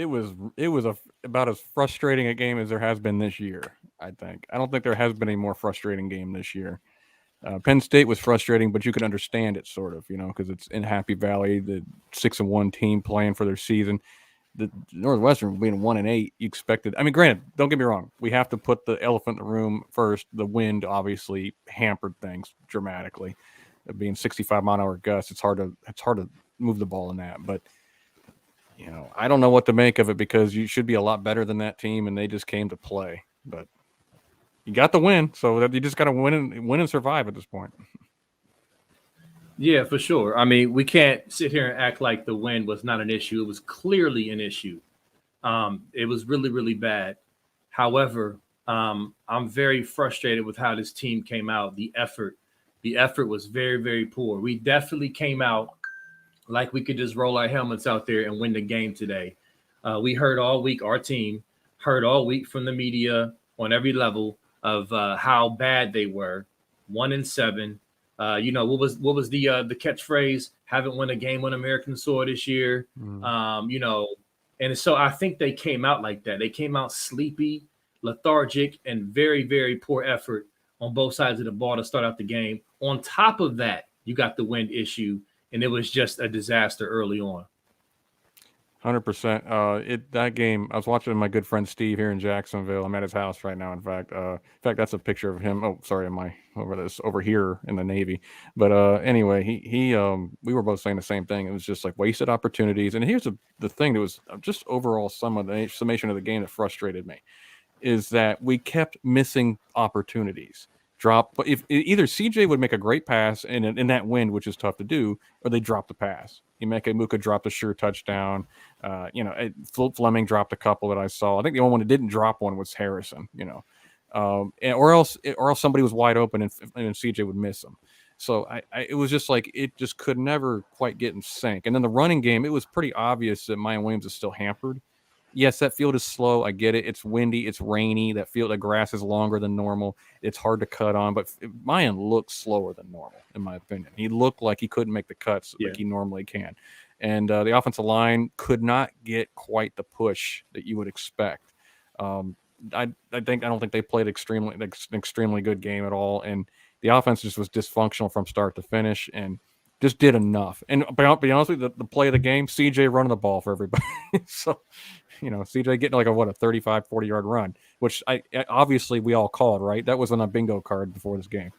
about as frustrating a game as there has been this year. I don't think there has been a more frustrating game this year. Penn State was frustrating, but you could understand it sort of, because it's in Happy Valley, the 6-1 team playing for their season. The Northwestern being 1-8, you expected. I mean, granted, don't get me wrong. We have to put the elephant in the room first. The wind obviously hampered things dramatically. Being 65-mile-an-hour gusts, it's hard to move the ball in that. But I don't know what to make of it because you should be a lot better than that team, and they just came to play. But you got the win, so that you just got to win and survive at this point. Yeah, for sure. I mean, we can't sit here and act like the win was not an issue. It was clearly an issue. It was really, really bad. However, I'm very frustrated with how this team came out. The effort was very, very poor. We definitely came out like we could just roll our helmets out there and win the game today. We heard all week, our team heard all week from the media on every level of how bad they were. 1-7. What was the catchphrase? Haven't won a game on American soil this year. And so I think they came out like that. They came out sleepy, lethargic, and very, very poor effort on both sides of the ball to start out the game. On top of that, you got the wind issue, and it was just a disaster early on. 100%. That game, I was watching my good friend Steve here in Jacksonville. I'm at his house right now. In fact, that's a picture of him. Oh, sorry, am I over here in the Navy? But anyway, we were both saying the same thing. It was just like wasted opportunities. And here's the thing that was just overall summation of the game that frustrated me is that we kept missing opportunities. But if either CJ would make a great pass in that wind, which is tough to do, or they drop the pass. Emeka Imuka dropped a sure touchdown. Fleming dropped a couple that I saw. I think the only one that didn't drop one was Harrison. Or else somebody was wide open and CJ would miss them. So it was just like it just could never quite get in sync. And then the running game, it was pretty obvious that Mayan Williams is still hampered. Yes, that field is slow. I get it. It's windy. It's rainy. The grass is longer than normal. It's hard to cut on. But Mayan looked slower than normal, in my opinion. He looked like he couldn't make the cuts like he normally can. And the offensive line could not get quite the push that you would expect. I don't think they played an extremely good game at all. And the offense just was dysfunctional from start to finish. And just did enough. And be honest with you, the play of the game, CJ running the ball for everybody. So, CJ getting like a 35, 40-yard run, which obviously we all called, right? That was on a bingo card before this game.